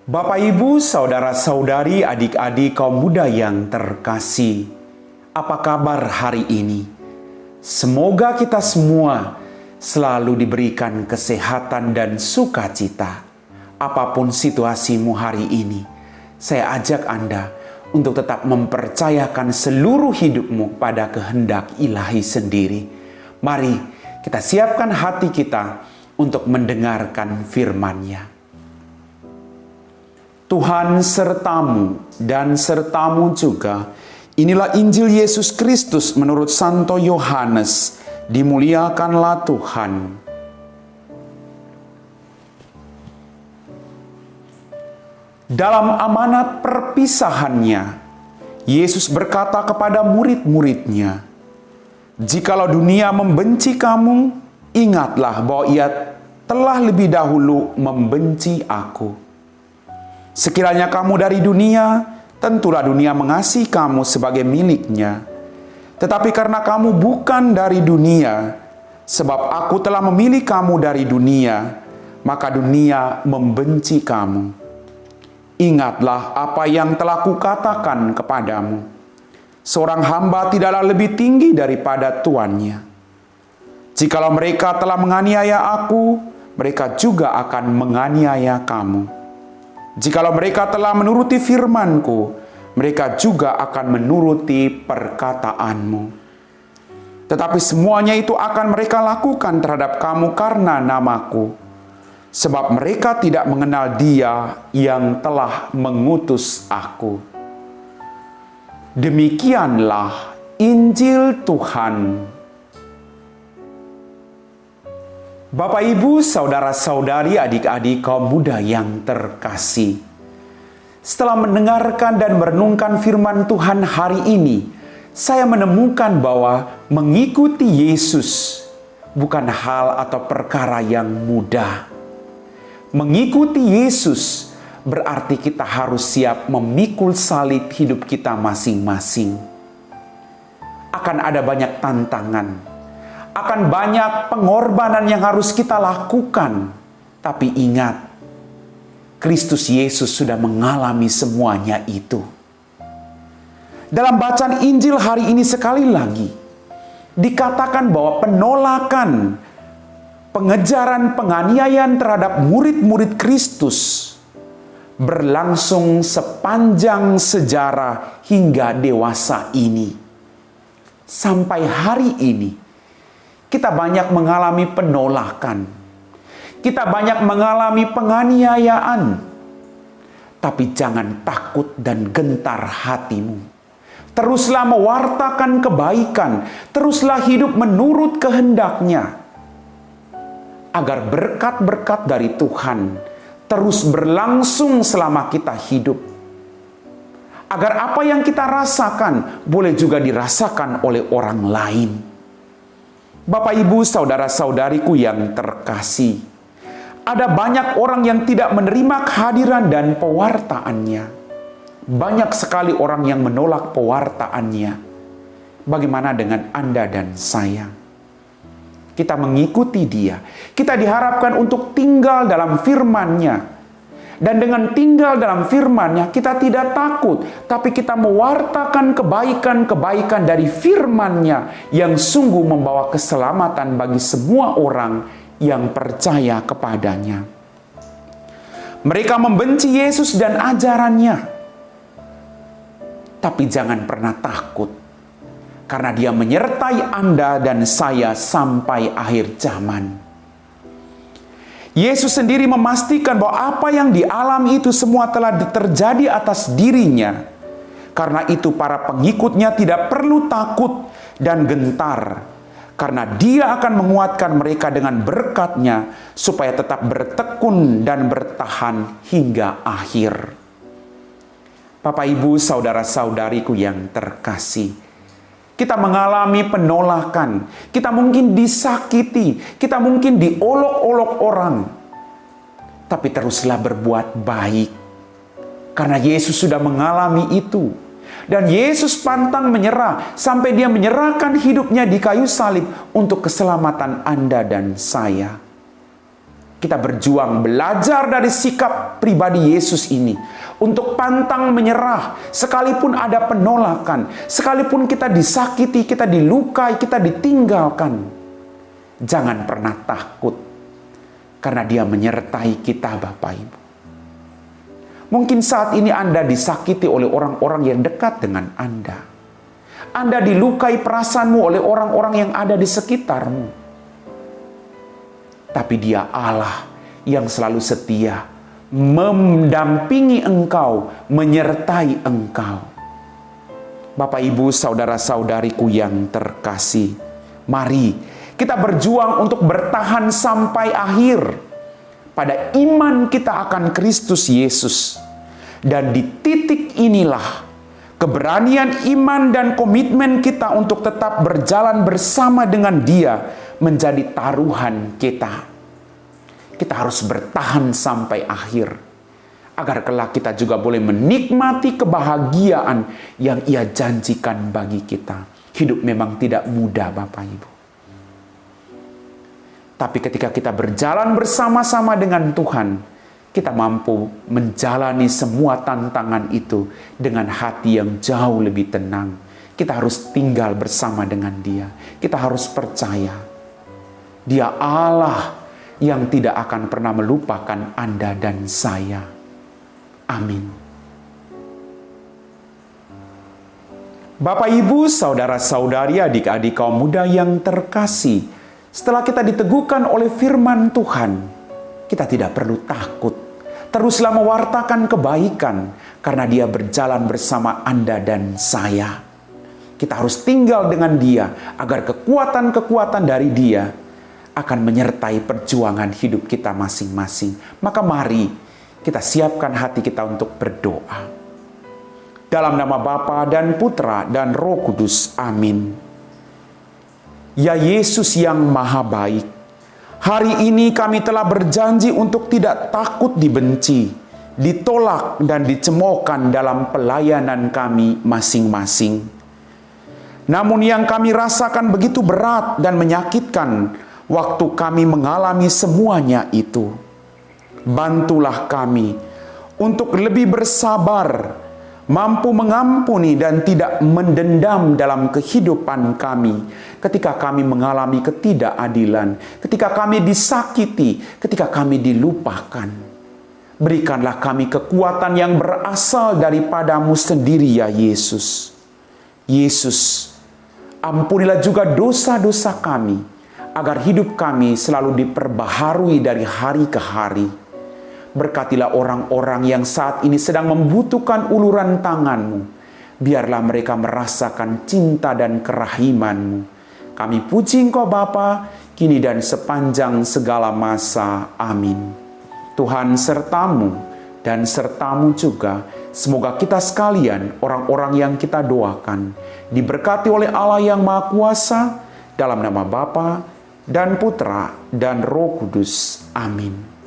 Bapak, Ibu, saudara-saudari, adik-adik kaum muda yang terkasih, apa kabar hari ini? Semoga kita semua selalu diberikan kesehatan dan sukacita. Apapun situasimu hari ini, saya ajak Anda untuk tetap mempercayakan seluruh hidupmu pada kehendak ilahi sendiri. Mari kita siapkan hati kita untuk mendengarkan firman-Nya. Tuhan sertamu dan sertamu juga. Inilah Injil Yesus Kristus menurut Santo Yohanes. Dimuliakanlah Tuhan. Dalam amanat perpisahannya, Yesus berkata kepada murid-muridnya, "Jikalau dunia membenci kamu, ingatlah bahwa ia telah lebih dahulu membenci aku. Sekiranya kamu dari dunia, tentulah dunia mengasihi kamu sebagai miliknya. Tetapi karena kamu bukan dari dunia, sebab aku telah memilih kamu dari dunia, maka dunia membenci kamu. Ingatlah apa yang telah kukatakan kepadamu. Seorang hamba tidaklah lebih tinggi daripada tuannya. Jikalau mereka telah menganiaya aku, mereka juga akan menganiaya kamu. Jikalau mereka telah menuruti firman-Ku, mereka juga akan menuruti perkataanmu. Tetapi semuanya itu akan mereka lakukan terhadap kamu karena nama-Ku, sebab mereka tidak mengenal Dia yang telah mengutus Aku." Demikianlah Injil Tuhan. Bapak, Ibu, saudara-saudari, adik-adik kaum muda yang terkasih. Setelah mendengarkan dan merenungkan firman Tuhan hari ini, saya menemukan bahwa mengikuti Yesus bukan hal atau perkara yang mudah. Mengikuti Yesus berarti kita harus siap memikul salib hidup kita masing-masing. Akan ada banyak tantangan. Akan banyak pengorbanan yang harus kita lakukan. Tapi ingat, Kristus Yesus sudah mengalami semuanya itu. Dalam bacaan Injil hari ini sekali lagi, dikatakan bahwa penolakan, pengejaran, penganiayaan terhadap murid-murid Kristus berlangsung sepanjang sejarah hingga dewasa ini. Sampai hari ini, kita banyak mengalami penolakan. Kita banyak mengalami penganiayaan. Tapi jangan takut dan gentar hatimu. Teruslah mewartakan kebaikan. Teruslah hidup menurut kehendak-Nya. Agar berkat-berkat dari Tuhan terus berlangsung selama kita hidup. Agar apa yang kita rasakan boleh juga dirasakan oleh orang lain. Bapak, Ibu, saudara-saudariku yang terkasih, ada banyak orang yang tidak menerima kehadiran dan pewartaannya. Banyak sekali orang yang menolak pewartaannya. Bagaimana dengan Anda dan saya? Kita mengikuti Dia. Kita diharapkan untuk tinggal dalam firman-Nya. Dan dengan tinggal dalam firman-Nya, kita tidak takut. Tapi kita mewartakan kebaikan-kebaikan dari firman-Nya yang sungguh membawa keselamatan bagi semua orang yang percaya kepadanya. Mereka membenci Yesus dan ajarannya. Tapi jangan pernah takut. Karena Dia menyertai Anda dan saya sampai akhir zaman. Yesus sendiri memastikan bahwa apa yang dialami itu semua telah terjadi atas dirinya. Karena itu para pengikutnya tidak perlu takut dan gentar. Karena Dia akan menguatkan mereka dengan berkat-Nya supaya tetap bertekun dan bertahan hingga akhir. Bapak, Ibu, saudara-saudariku yang terkasih, kita mengalami penolakan, kita mungkin disakiti, kita mungkin diolok-olok orang. Tapi teruslah berbuat baik. Karena Yesus sudah mengalami itu. Dan Yesus pantang menyerah sampai Dia menyerahkan hidupnya di kayu salib untuk keselamatan Anda dan saya. Kita berjuang belajar dari sikap pribadi Yesus ini untuk pantang menyerah sekalipun ada penolakan, sekalipun kita disakiti, kita dilukai, kita ditinggalkan. Jangan pernah takut karena Dia menyertai kita, Bapak Ibu. Mungkin saat ini Anda disakiti oleh orang-orang yang dekat dengan Anda. Anda dilukai perasaanmu oleh orang-orang yang ada di sekitarmu. Tapi Dia Allah yang selalu setia, mendampingi engkau, menyertai engkau. Bapak, Ibu, saudara-saudariku yang terkasih, mari kita berjuang untuk bertahan sampai akhir pada iman kita akan Kristus Yesus. Dan di titik inilah keberanian iman dan komitmen kita untuk tetap berjalan bersama dengan Dia menjadi taruhan kita. Kita harus bertahan sampai akhir, agar kelak kita juga boleh menikmati kebahagiaan yang Ia janjikan bagi kita. Hidup memang tidak mudah, Bapak Ibu. Tapi ketika kita berjalan bersama-sama dengan Tuhan, kita mampu menjalani semua tantangan itu dengan hati yang jauh lebih tenang. Kita harus tinggal bersama dengan Dia. Kita harus percaya Dia Allah yang tidak akan pernah melupakan Anda dan saya. Amin. Bapak, Ibu, saudara-saudari, adik-adik kaum muda yang terkasih, setelah kita diteguhkan oleh firman Tuhan, kita tidak perlu takut. Teruslah mewartakan kebaikan, karena Dia berjalan bersama Anda dan saya. Kita harus tinggal dengan Dia, agar kekuatan-kekuatan dari Dia akan menyertai perjuangan hidup kita masing-masing. Maka mari kita siapkan hati kita untuk berdoa. Dalam nama Bapa dan Putra dan Roh Kudus. Amin. Ya Yesus yang Maha Baik, hari ini kami telah berjanji untuk tidak takut dibenci, ditolak dan dicemoohkan dalam pelayanan kami masing-masing. Namun yang kami rasakan begitu berat dan menyakitkan waktu kami mengalami semuanya itu. Bantulah kami untuk lebih bersabar, mampu mengampuni dan tidak mendendam dalam kehidupan kami ketika kami mengalami ketidakadilan, ketika kami disakiti, ketika kami dilupakan. Berikanlah kami kekuatan yang berasal daripada-Mu sendiri, ya Yesus. Yesus, ampunilah juga dosa-dosa kami, agar hidup kami selalu diperbaharui dari hari ke hari. Berkatilah orang-orang yang saat ini sedang membutuhkan uluran tangan-Mu. Biarlah mereka merasakan cinta dan kerahiman-Mu. Kami puji Engkau Bapa, kini dan sepanjang segala masa. Amin. Tuhan serta-Mu dan serta-Mu juga. Semoga kita sekalian, orang-orang yang kita doakan, diberkati oleh Allah yang Maha Kuasa, dalam nama Bapa dan Putra dan Roh Kudus. Amin.